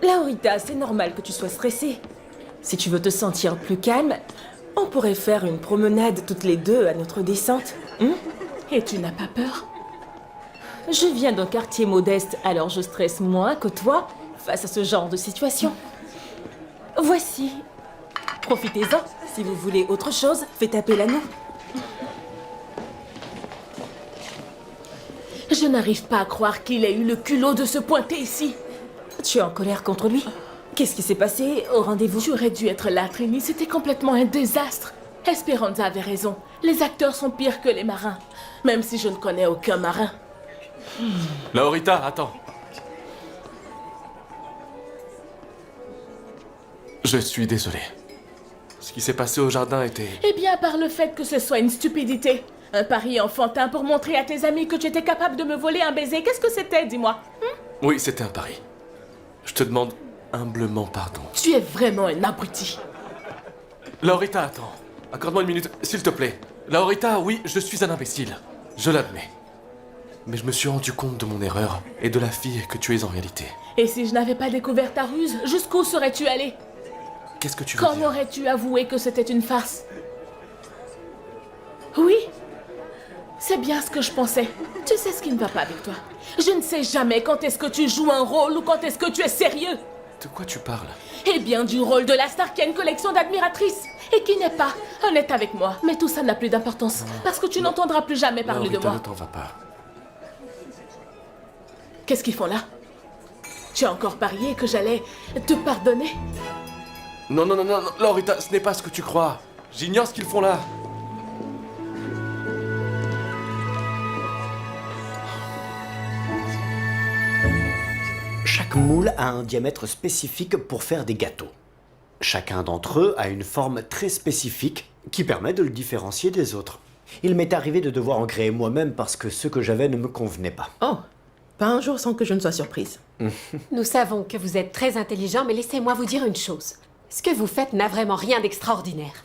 Laurita, c'est normal que tu sois stressée. Si tu veux te sentir plus calme, on pourrait faire une promenade toutes les deux à notre descente. Et tu n'as pas peur? Je viens d'un quartier modeste, alors je stresse moins que toi face à ce genre de situation. Voici. Profitez-en. Si vous voulez autre chose, faites appel à nous. Je n'arrive pas à croire qu'il ait eu le culot de se pointer ici. Tu es en colère contre lui? Qu'est-ce qui s'est passé au rendez-vous? Tu aurais dû être là, Trini. C'était complètement un désastre. Esperanza avait raison. Les acteurs sont pires que les marins. Même si je ne connais aucun marin. Laurita, attends. Je suis désolé. Ce qui s'est passé au jardin était... Eh bien, par le fait que ce soit une stupidité. Un pari enfantin pour montrer à tes amis que tu étais capable de me voler un baiser. Qu'est-ce que c'était, dis-moi? Oui, c'était un pari. Je te demande humblement pardon. Tu es vraiment un abruti. Laurita, attends. Accorde-moi une minute, s'il te plaît. Laurita, oui, je suis un imbécile. Je l'admets. Mais je me suis rendu compte de mon erreur et de la fille que tu es en réalité. Et si je n'avais pas découvert ta ruse, jusqu'où serais-tu allé? Qu'est-ce que tu veux Quand dire? aurais-tu avoué que c'était une farce? Oui, c'est bien ce que je pensais. Tu sais ce qui ne va pas avec toi. Je ne sais jamais quand est-ce que tu joues un rôle ou quand est-ce que tu es sérieux. De quoi tu parles? Eh bien, du rôle de la star qui a une collection d'admiratrices et qui n'est pas honnête avec moi. Mais tout ça n'a plus d'importance parce que tu n'entendras plus jamais parler de Laurita, moi. ne t'en va pas. Qu'est-ce qu'ils font là? Tu as encore parié que j'allais te pardonner? Non, non, non, non, non, Laurita, ce n'est pas ce que tu crois. J'ignore ce qu'ils font là. Chaque moule a un diamètre spécifique pour faire des gâteaux. Chacun d'entre eux a une forme très spécifique qui permet de le différencier des autres. Il m'est arrivé de devoir en créer moi-même parce que ce que j'avais ne me convenait pas. Oh, pas un jour sans que je ne sois surprise. Nous savons que vous êtes très intelligent, mais laissez-moi vous dire une chose. Ce que vous faites n'a vraiment rien d'extraordinaire.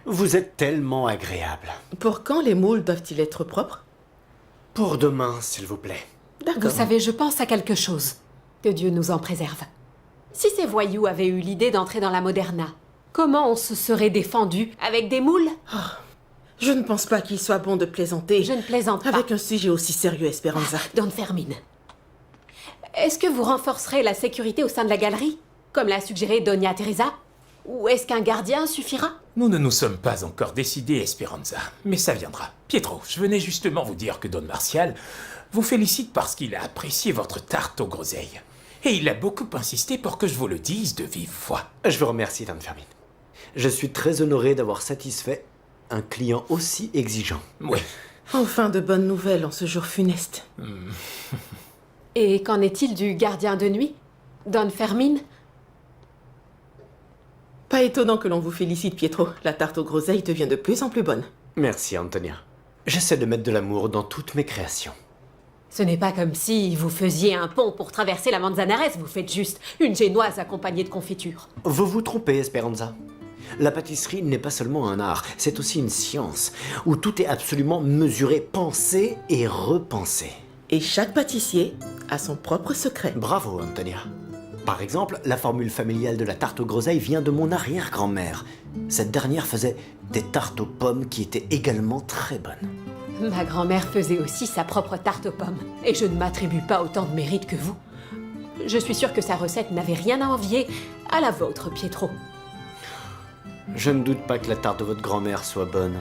Vous êtes tellement agréable. Pour quand les moules doivent-ils être propres? Pour demain, s'il vous plaît. Vous savez, je pense à quelque chose. Que Dieu nous en préserve. Si ces voyous avaient eu l'idée d'entrer dans la Moderna, comment on se serait défendu avec des moules? Je ne pense pas qu'il soit bon de plaisanter. Je ne plaisante pas. Avec un sujet aussi sérieux, Esperanza. Don Fermin. Est-ce que vous renforcerez la sécurité au sein de la galerie, comme l'a suggéré Doña Teresa? Ou est-ce qu'un gardien suffira? Nous ne nous sommes pas encore décidés, Esperanza. Mais ça viendra. Pietro, je venais justement vous dire que Don Martial vous félicite parce qu'il a apprécié votre tarte aux groseilles. Et il a beaucoup insisté pour que je vous le dise de vive voix. Je vous remercie, Don Fermin. Je suis très honoré d'avoir satisfait un client aussi exigeant. Oui. Enfin de bonnes nouvelles en ce jour funeste. Et qu'en est-il du gardien de nuit, Don Fermin? Pas étonnant que l'on vous félicite, Pietro. La tarte aux groseilles devient de plus en plus bonne. Merci, Antonia. J'essaie de mettre de l'amour dans toutes mes créations. Ce n'est pas comme si vous faisiez un pont pour traverser la Manzanares, vous faites juste une génoise accompagnée de confiture. Vous vous trompez, Esperanza. La pâtisserie n'est pas seulement un art, c'est aussi une science, où tout est absolument mesuré, pensé et repensé. Et chaque pâtissier a son propre secret. Bravo, Antonia. Par exemple, la formule familiale de la tarte aux groseilles vient de mon arrière-grand-mère. Cette dernière faisait des tartes aux pommes qui étaient également très bonnes. Ma grand-mère faisait aussi sa propre tarte aux pommes, et je ne m'attribue pas autant de mérite que vous. Je suis sûre que sa recette n'avait rien à envier à la vôtre, Pietro. Je ne doute pas que la tarte de votre grand-mère soit bonne,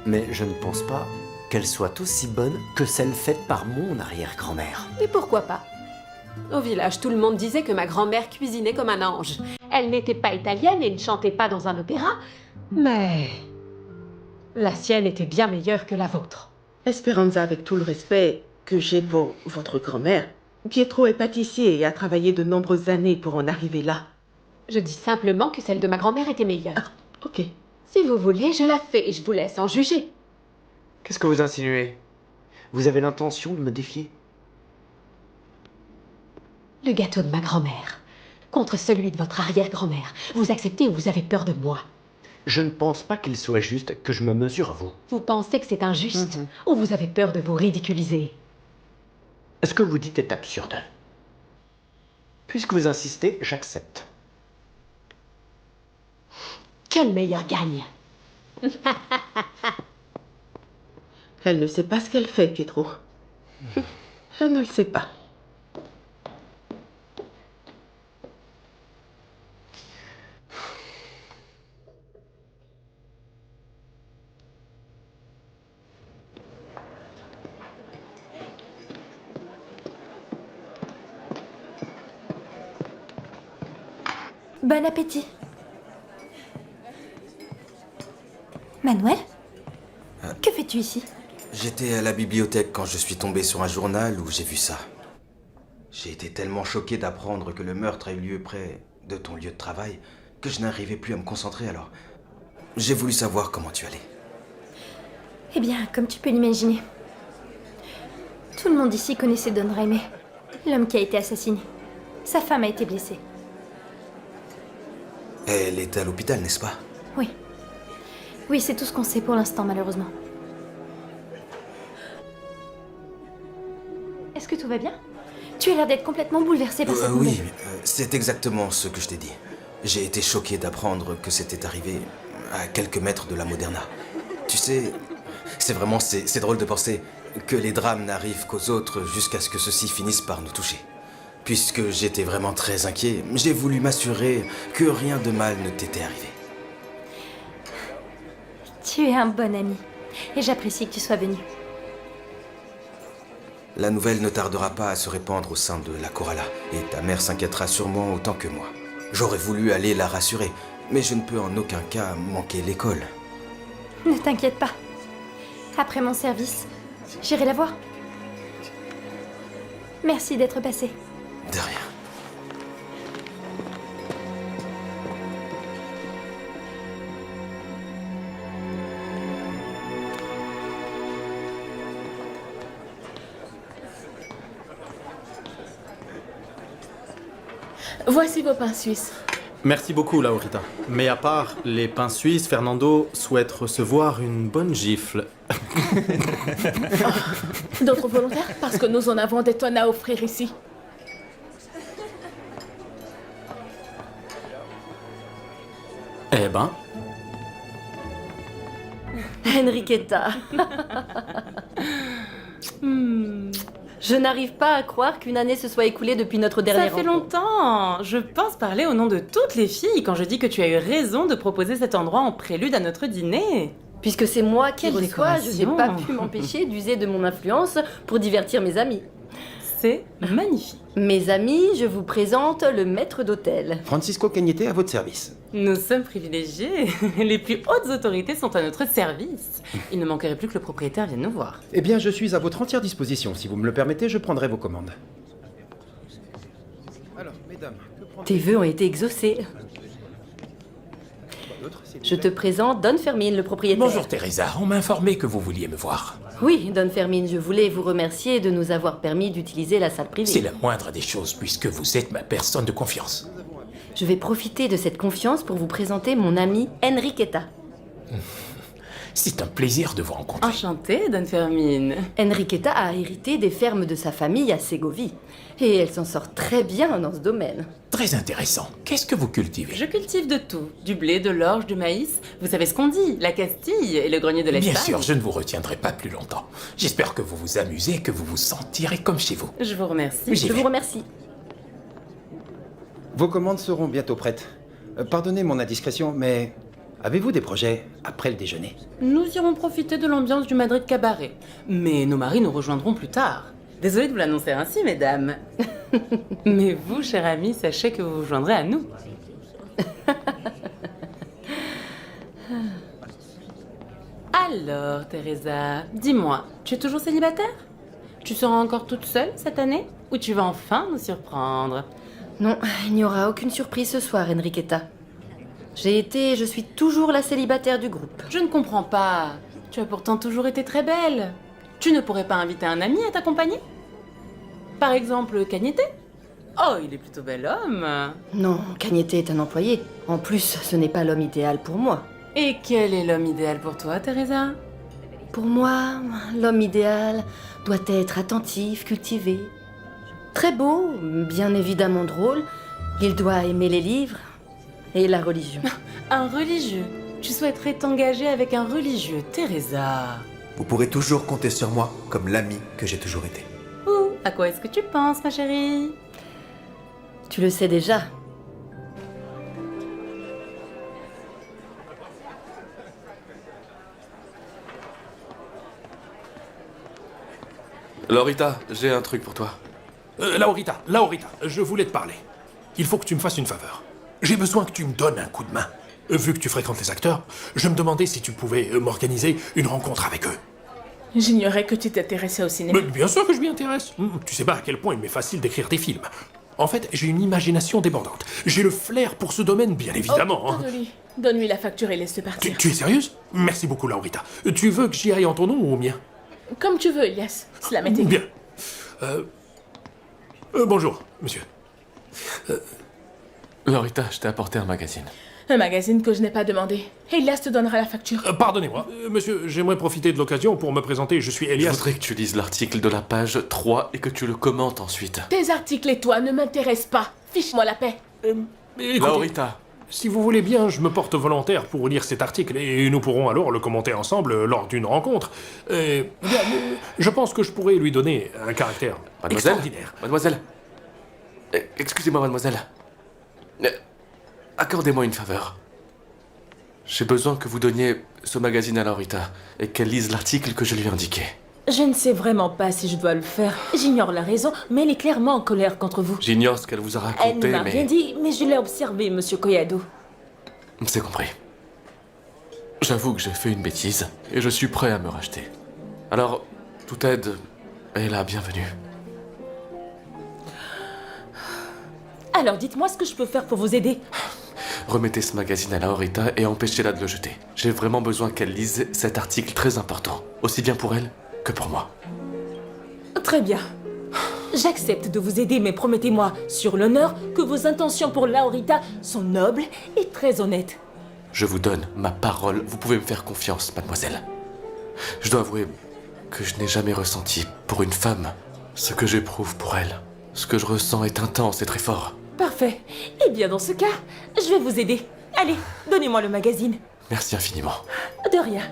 mais je ne pense pas qu'elle soit aussi bonne que celle faite par mon arrière-grand-mère. Et pourquoi pas? Au village, tout le monde disait que ma grand-mère cuisinait comme un ange. Elle n'était pas italienne et ne chantait pas dans un opéra, mais la sienne était bien meilleure que la vôtre. Esperanza, avec tout le respect que j'ai pour votre grand-mère, Pietro est pâtissier et a travaillé de nombreuses années pour en arriver là. Je dis simplement que celle de ma grand-mère était meilleure. Ok. Si vous voulez, je la fais et je vous laisse en juger. Qu'est-ce que vous insinuez? Vous avez l'intention de me défier? Le gâteau de ma grand-mère contre celui de votre arrière-grand-mère. Vous acceptez ou vous avez peur de moi? Je ne pense pas qu'il soit juste que je me mesure à vous. Vous pensez que c'est injuste ou vous avez peur de vous ridiculiser? Ce que vous dites est absurde. Puisque vous insistez, j'accepte. Que le meilleur gagne. Elle ne sait pas ce qu'elle fait, Pietro. Elle ne le sait pas. Bon appétit. Manuel? Que fais-tu ici? J'étais à la bibliothèque quand je suis tombé sur un journal où j'ai vu ça. J'ai été tellement choqué d'apprendre que le meurtre a eu lieu près de ton lieu de travail que je n'arrivais plus à me concentrer, alors j'ai voulu savoir comment tu allais. Eh bien, comme tu peux l'imaginer, tout le monde ici connaissait Don Jaime, l'homme qui a été assassiné. Sa femme a été blessée. Elle est à l'hôpital, n'est-ce pas? Oui. Oui, c'est tout ce qu'on sait pour l'instant, malheureusement. Est-ce que tout va bien? Tu as l'air d'être complètement bouleversé par cette nouvelle. Oui, c'est exactement ce que je t'ai dit. J'ai été choqué d'apprendre que c'était arrivé à quelques mètres de la Moderna. Tu sais, c'est drôle de penser que les drames n'arrivent qu'aux autres jusqu'à ce que ceux-ci finissent par nous toucher. Puisque j'étais vraiment très inquiet, j'ai voulu m'assurer que rien de mal ne t'était arrivé. Tu es un bon ami, et j'apprécie que tu sois venu. La nouvelle ne tardera pas à se répandre au sein de la Coralla, et ta mère s'inquiétera sûrement autant que moi. J'aurais voulu aller la rassurer, mais je ne peux en aucun cas manquer l'école. Ne t'inquiète pas. Après mon service, j'irai la voir. Merci d'être passé. De rien. Voici vos pains suisses. Merci beaucoup, Laurita. Mais à part les pains suisses, Fernando souhaite recevoir une bonne gifle. D'autres volontaires? Parce que nous en avons des tonnes à offrir ici. Eh ben... Enriqueta. Je n'arrive pas à croire qu'une année se soit écoulée depuis notre dernière Ça fait rencontre. longtemps. Je pense parler au nom de toutes les filles quand je dis que tu as eu raison de proposer cet endroit en prélude à notre dîner. Puisque c'est moi qui Quelle reçois, je n'ai décoration. pas pu m'empêcher d'user de mon influence pour divertir mes amis. C'est magnifique. Mes amis, je vous présente le maître d'hôtel. Francisco Cagnete à votre service. Nous sommes privilégiés. Les plus hautes autorités sont à notre service. Il ne manquerait plus que le propriétaire vienne nous voir. Eh bien, je suis à votre entière disposition. Si vous me le permettez, je prendrai vos commandes. Alors, mesdames, que prendrez-vous? Tes vœux ont été exaucés. Je te présente Don Fermine, le propriétaire. Bonjour Teresa, on m'a informé que vous vouliez me voir. Oui, Don Fermine, je voulais vous remercier de nous avoir permis d'utiliser la salle privée. C'est la moindre des choses puisque vous êtes ma personne de confiance. Je vais profiter de cette confiance pour vous présenter mon ami Enriqueta. C'est un plaisir de vous rencontrer. Enchantée, Don Fermine. Enriqueta a hérité des fermes de sa famille à Ségovie. Et elle s'en sort très bien dans ce domaine. Très intéressant. Qu'est-ce que vous cultivez? Je cultive de tout. Du blé, de l'orge, du maïs. Vous savez ce qu'on dit, la Castille et le grenier de l'Espagne. Bien sûr, je ne vous retiendrai pas plus longtemps. J'espère que vous vous amusez et que vous vous sentirez comme chez vous. Je vous remercie. J'y Je vais. vous remercie. Vos commandes seront bientôt prêtes. Pardonnez mon indiscrétion, mais avez-vous des projets après le déjeuner? Nous irons profiter de l'ambiance du Madrid Cabaret. Mais nos maris nous rejoindront plus tard. Désolée de vous l'annoncer ainsi, mesdames. Mais vous, cher ami, sachez que vous vous joindrez à nous. Alors, Teresa, dis-moi, tu es toujours célibataire? Tu seras encore toute seule cette année? Ou tu vas enfin nous surprendre? Non, il n'y aura aucune surprise ce soir, Enriqueta. J'ai été et je suis toujours la célibataire du groupe. Je ne comprends pas. Tu as pourtant toujours été très belle. Tu ne pourrais pas inviter un ami à t'accompagner? Par exemple, Cagnete? Oh, il est plutôt bel homme. Non, Cagnete est un employé. En plus, ce n'est pas l'homme idéal pour moi. Et quel est l'homme idéal pour toi, Teresa? Pour moi, l'homme idéal doit être attentif, cultivé. Très beau, bien évidemment drôle. Il doit aimer les livres et la religion. Un religieux? Tu souhaiterais t'engager avec un religieux, Teresa? Vous pourrez toujours compter sur moi comme l'ami que j'ai toujours été. Ouh, à quoi est-ce que tu penses, ma chérie? Tu le sais déjà. Laurita, j'ai un truc pour toi. Laurita, je voulais te parler. Il faut que tu me fasses une faveur. J'ai besoin que tu me donnes un coup de main. Vu que tu fréquentes les acteurs, je me demandais si tu pouvais m'organiser une rencontre avec eux. J'ignorais que tu t'intéressais au cinéma. Mais bien sûr que je m'y intéresse. Tu sais pas à quel point il m'est facile d'écrire des films. En fait, j'ai une imagination débordante. J'ai le flair pour ce domaine, bien évidemment. hein. Donne-lui. Donne-lui la facture et laisse-le partir. Tu es sérieuse? Merci beaucoup, Laurita. Tu veux que j'y aille en ton nom ou au mien? Comme tu veux, Elias. Cela m'est égal. Bien. Bonjour, monsieur. Laurita, je t'ai apporté un magazine. Un magazine que je n'ai pas demandé. Elias te donnera la facture. Pardonnez-moi, monsieur, j'aimerais profiter de l'occasion pour me présenter. Je suis Elias. Je voudrais que tu lises l'article de la page 3 et que tu le commentes ensuite. Tes articles et toi ne m'intéressent pas. Fiche-moi la paix. Écoutez, Laurita. Si vous voulez bien, je me porte volontaire pour lire cet article et nous pourrons alors le commenter ensemble lors d'une rencontre. Je pense que je pourrais lui donner un caractère extraordinaire. Mademoiselle. Excusez-moi, mademoiselle. Accordez-moi une faveur. J'ai besoin que vous donniez ce magazine à Laurita et qu'elle lise l'article que je lui ai indiqué. Je ne sais vraiment pas si je dois le faire. J'ignore la raison, mais elle est clairement en colère contre vous. J'ignore ce qu'elle vous a Elle ne raconté, m'a mais... rien dit, mais je l'ai observé, monsieur Collado. C'est compris. J'avoue que j'ai fait une bêtise et je suis prêt à me racheter. Alors, toute aide est la bienvenue. Alors dites-moi ce que je peux faire pour vous aider. Remettez ce magazine à Laurita et empêchez-la de le jeter. J'ai vraiment besoin qu'elle lise cet article très important, aussi bien pour elle que pour moi. Très bien. J'accepte de vous aider, mais promettez-moi, sur l'honneur, que vos intentions pour Laurita sont nobles et très honnêtes. Je vous donne ma parole, vous pouvez me faire confiance, mademoiselle. Je dois avouer que je n'ai jamais ressenti pour une femme ce que j'éprouve pour elle. Ce que je ressens est intense et très fort. Parfait. Eh bien, dans ce cas, je vais vous aider. Allez, donnez-moi le magazine. Merci infiniment. De rien.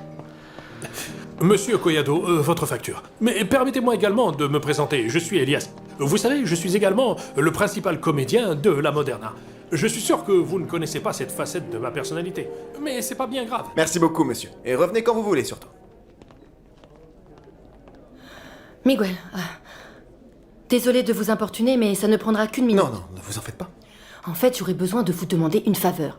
Monsieur Collado, votre facture. Mais permettez-moi également de me présenter. Je suis Elias. Vous savez, je suis également le principal comédien de La Moderna. Je suis sûr que vous ne connaissez pas cette facette de ma personnalité. Mais c'est pas bien grave. Merci beaucoup, monsieur. Et revenez quand vous voulez, surtout. Miguel, désolé de vous importuner, mais ça ne prendra qu'une minute. Non, ne vous en faites pas. En fait, j'aurais besoin de vous demander une faveur.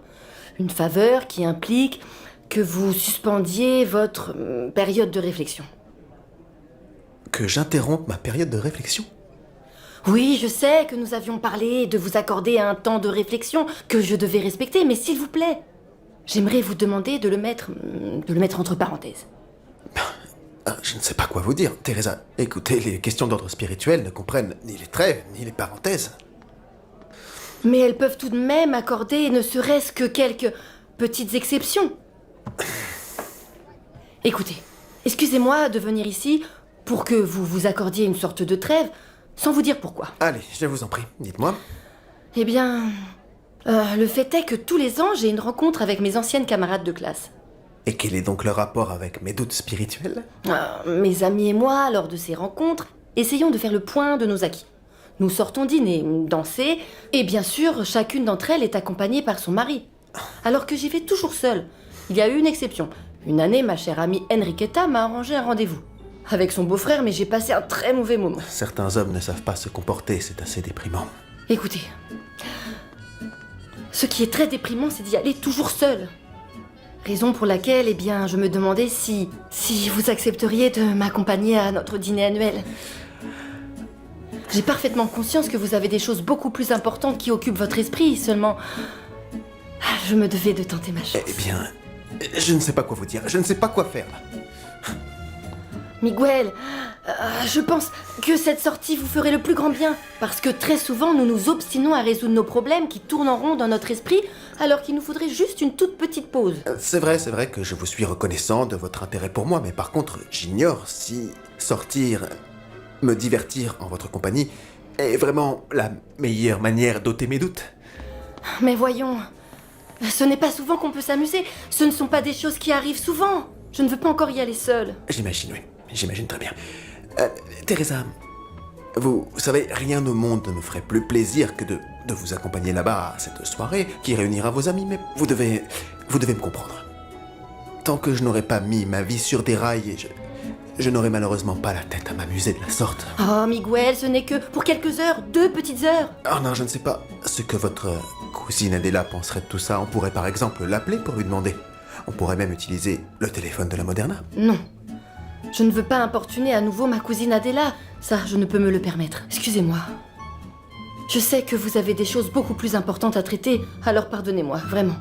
Une faveur qui implique que vous suspendiez votre période de réflexion. Que j'interrompe ma période de réflexion? Oui, je sais que nous avions parlé de vous accorder un temps de réflexion que je devais respecter, mais s'il vous plaît, j'aimerais vous demander de le mettre entre parenthèses. Je ne sais pas quoi vous dire, Teresa. Écoutez, les questions d'ordre spirituel ne comprennent ni les trêves, ni les parenthèses. Mais elles peuvent tout de même accorder ne serait-ce que quelques petites exceptions. Écoutez, excusez-moi de venir ici pour que vous vous accordiez une sorte de trêve, sans vous dire pourquoi. Allez, je vous en prie, dites-moi. Eh bien, le fait est que tous les ans, j'ai une rencontre avec mes anciennes camarades de classe. Et quel est donc le rapport avec mes doutes spirituels? Mes amis et moi, lors de ces rencontres, essayons de faire le point de nos acquis. Nous sortons dîner, danser, et bien sûr, chacune d'entre elles est accompagnée par son mari. Alors que j'y vais toujours seule. Il y a eu une exception. Une année, ma chère amie Enriqueta m'a arrangé un rendez-vous. Avec son beau-frère, mais j'ai passé un très mauvais moment. Certains hommes ne savent pas se comporter, c'est assez déprimant. Écoutez, ce qui est très déprimant, c'est d'y aller toujours seule. Raison pour laquelle, eh bien, je me demandais si vous accepteriez de m'accompagner à notre dîner annuel. J'ai parfaitement conscience que vous avez des choses beaucoup plus importantes qui occupent votre esprit, seulement... je me devais de tenter ma chance. Eh bien, je ne sais pas quoi vous dire, je ne sais pas quoi faire. Miguel, je pense que cette sortie vous ferait le plus grand bien, parce que très souvent nous nous obstinons à résoudre nos problèmes qui tournent en rond dans notre esprit, alors qu'il nous faudrait juste une toute petite pause. C'est vrai que je vous suis reconnaissant de votre intérêt pour moi, mais par contre, j'ignore si sortir, me divertir en votre compagnie est vraiment la meilleure manière d'ôter mes doutes. Mais voyons, ce n'est pas souvent qu'on peut s'amuser, ce ne sont pas des choses qui arrivent souvent. Je ne veux pas encore y aller seule. J'imagine, oui. J'imagine très bien. Teresa, vous savez, rien au monde ne me ferait plus plaisir que de vous accompagner là-bas à cette soirée qui réunira vos amis, mais vous devez me comprendre. Tant que je n'aurai pas mis ma vie sur des rails, je n'aurai malheureusement pas la tête à m'amuser de la sorte. Oh, Miguel, ce n'est que pour quelques heures, 2 petites heures. Oh non, je ne sais pas ce que votre cousine Adela penserait de tout ça. On pourrait par exemple l'appeler pour lui demander. On pourrait même utiliser le téléphone de la Moderna. Non. Je ne veux pas importuner à nouveau ma cousine Adela. Ça, je ne peux me le permettre. Excusez-moi. Je sais que vous avez des choses beaucoup plus importantes à traiter, alors pardonnez-moi, vraiment.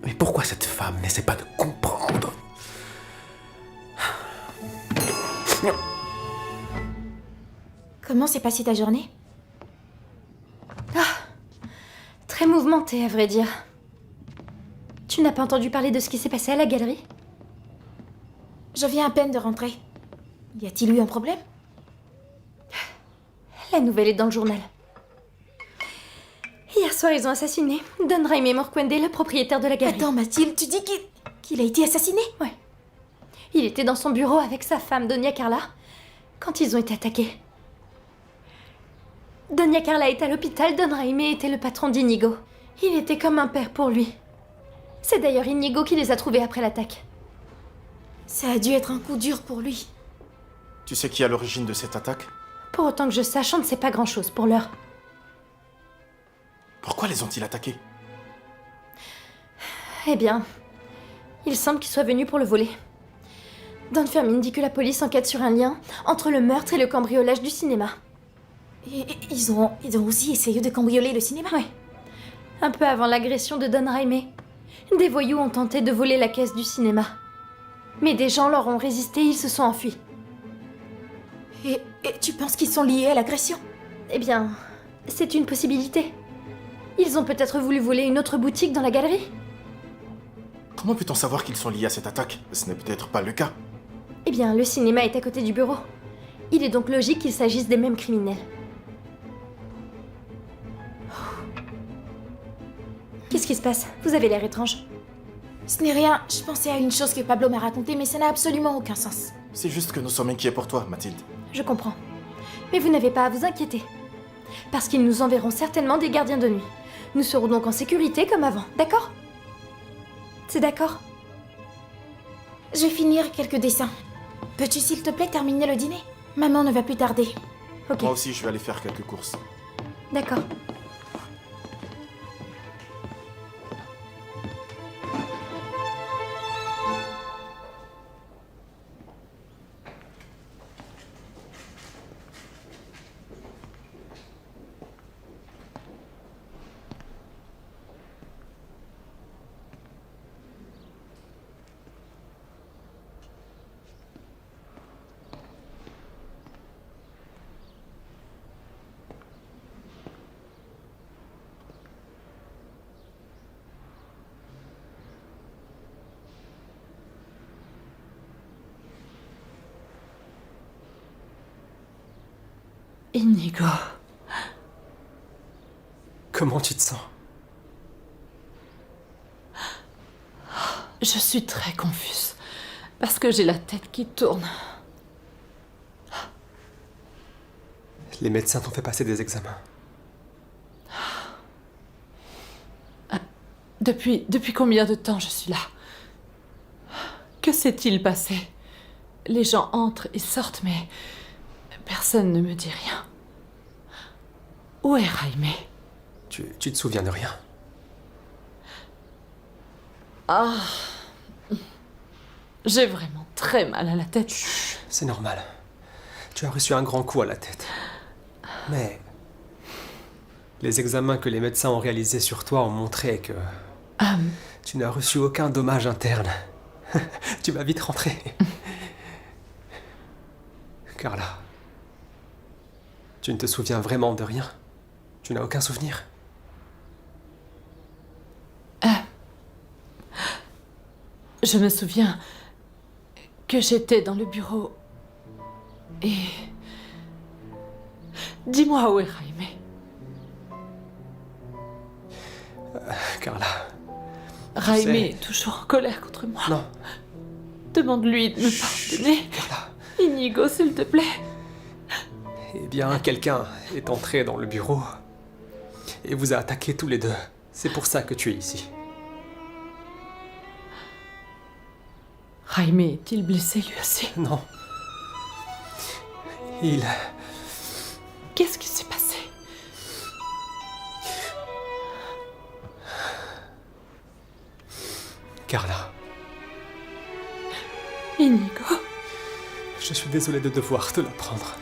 Mais pourquoi cette femme n'essaie pas de comprendre? Comment s'est passée ta journée? Très mouvementée, à vrai dire. Tu n'as pas entendu parler de ce qui s'est passé à la galerie? Je viens à peine de rentrer. Y a-t-il eu un problème? La nouvelle est dans le journal. Hier soir, ils ont assassiné Don Jaime Morquende, le propriétaire de la galerie. Attends, Mathilde, tu dis qu'il a été assassiné? Ouais. Il était dans son bureau avec sa femme, Doña Carla, quand ils ont été attaqués. Doña Carla est à l'hôpital, Don Jaime était le patron d'Inigo. Il était comme un père pour lui. C'est d'ailleurs Inigo qui les a trouvés après l'attaque. Ça a dû être un coup dur pour lui. Tu sais qui est à l'origine de cette attaque? Pour autant que je sache, on ne sait pas grand-chose pour l'heure. Pourquoi les ont-ils attaqués? Eh bien, il semble qu'ils soient venus pour le voler. Don Fermin dit que la police enquête sur un lien entre le meurtre et le cambriolage du cinéma. Et ils ont aussi essayé de cambrioler le cinéma? Oui. Un peu avant l'agression de Don Jaime, des voyous ont tenté de voler la caisse du cinéma. Mais des gens leur ont résisté, ils se sont enfuis. Et tu penses qu'ils sont liés à l'agression? Eh bien, c'est une possibilité. Ils ont peut-être voulu voler une autre boutique dans la galerie. Comment peut-on savoir qu'ils sont liés à cette attaque? Ce n'est peut-être pas le cas. Eh bien, le cinéma est à côté du bureau. Il est donc logique qu'il s'agisse des mêmes criminels. Qu'est-ce qui se passe? Vous avez l'air étrange. Ce n'est rien, je pensais à une chose que Pablo m'a racontée, mais ça n'a absolument aucun sens. C'est juste que nous sommes inquiets pour toi, Mathilde. Je comprends. Mais vous n'avez pas à vous inquiéter. Parce qu'ils nous enverront certainement des gardiens de nuit. Nous serons donc en sécurité comme avant, d'accord? C'est d'accord? Je vais finir quelques dessins. Peux-tu s'il te plaît terminer le dîner? Maman ne va plus tarder. Ok. Moi aussi, je vais aller faire quelques courses. D'accord. Inigo. Comment tu te sens? Je suis très confuse. Parce que j'ai la tête qui tourne. Les médecins t'ont fait passer des examens. Depuis combien de temps je suis là? Que s'est-il passé? Les gens entrent et sortent, mais personne ne me dit rien. Où est Jaime? Tu te souviens de rien? Ah, j'ai vraiment très mal à la tête. C'est normal. Tu as reçu un grand coup à la tête. Mais les examens que les médecins ont réalisés sur toi ont montré que tu n'as reçu aucun dommage interne. Tu vas vite rentrer. Carla, tu ne te souviens vraiment de rien? Tu n'as aucun souvenir? Je me souviens que j'étais dans le bureau et... Dis-moi où est Jaime? Carla... Jaime est toujours en colère contre moi. Non. Demande-lui de me pardonner. Carla. Inigo, s'il te plaît. Eh bien, quelqu'un est entré dans le bureau et vous a attaqué tous les deux. C'est pour ça que tu es ici. Jaime est-il blessé lui aussi? Non. Il... Qu'est-ce qui s'est passé? Carla. Inigo. Je suis désolé de devoir te l'apprendre.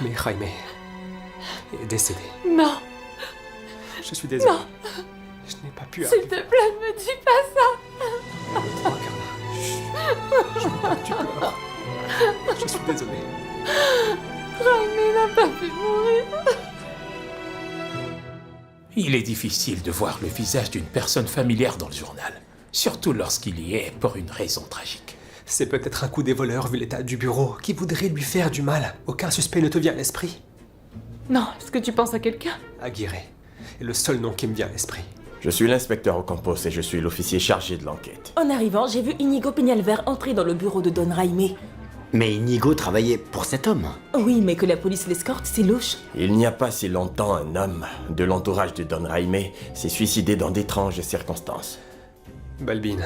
Mais Jaime est décédé. Non. Je suis désolé. Non. Je n'ai pas pu... S'il te plaît, ne me dis pas ça. Calme-toi, Carla. Chut. Je veux pas que tu pleures. Je suis désolé. Jaime n'a pas pu mourir. Il est difficile de voir le visage d'une personne familière dans le journal, surtout lorsqu'il y est pour une raison tragique. C'est peut-être un coup des voleurs vu l'état du bureau qui voudrait lui faire du mal. Aucun suspect ne te vient à l'esprit? Non, est-ce que tu penses à quelqu'un? Aguirre est le seul nom qui me vient à l'esprit. Je suis l'inspecteur Ocampos et je suis l'officier chargé de l'enquête. En arrivant, j'ai vu Inigo Peñalver entrer dans le bureau de Don Jaime. Mais Inigo travaillait pour cet homme. Oui, mais que la police l'escorte, c'est louche. Il n'y a pas si longtemps, un homme de l'entourage de Don Jaime s'est suicidé dans d'étranges circonstances. Balbin.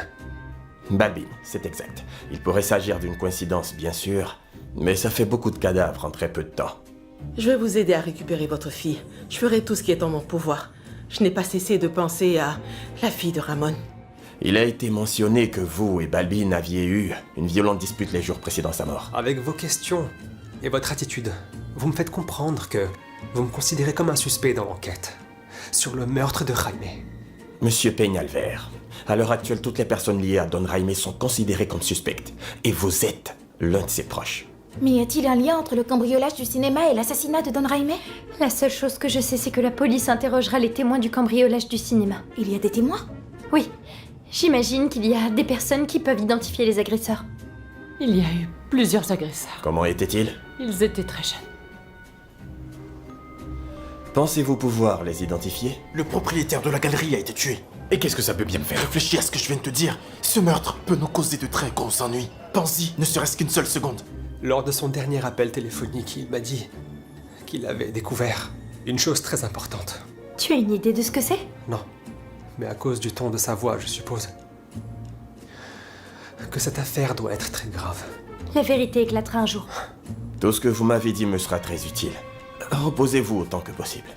Balbin, c'est exact. Il pourrait s'agir d'une coïncidence, bien sûr, mais ça fait beaucoup de cadavres en très peu de temps. Je vais vous aider à récupérer votre fille. Je ferai tout ce qui est en mon pouvoir. Je n'ai pas cessé de penser à la fille de Ramon. Il a été mentionné que vous et Balbin aviez eu une violente dispute les jours précédant sa mort. Avec vos questions et votre attitude, vous me faites comprendre que vous me considérez comme un suspect dans l'enquête sur le meurtre de Jaime. Monsieur Peñalver, À l'heure actuelle, toutes les personnes liées à Don Jaime sont considérées comme suspectes. Et vous êtes l'un de ses proches. Mais y a-t-il un lien entre le cambriolage du cinéma et l'assassinat de Don Jaime? La seule chose que je sais, c'est que la police interrogera les témoins du cambriolage du cinéma. Il y a des témoins? Oui. J'imagine qu'il y a des personnes qui peuvent identifier les agresseurs. Il y a eu plusieurs agresseurs. Comment étaient-ils? Ils étaient très jeunes. Pensez-vous pouvoir les identifier? Le propriétaire de la galerie a été tué. Et qu'est-ce que ça peut bien me faire? Réfléchis à ce que je viens de te dire. Ce meurtre peut nous causer de très gros ennuis. Pense-y, ne serait-ce qu'une seule seconde. Lors de son dernier appel téléphonique, il m'a dit qu'il avait découvert une chose très importante. Tu as une idée de ce que c'est? Non, mais à cause du ton de sa voix, je suppose que cette affaire doit être très grave. La vérité éclatera un jour. Tout ce que vous m'avez dit me sera très utile. Reposez-vous autant que possible.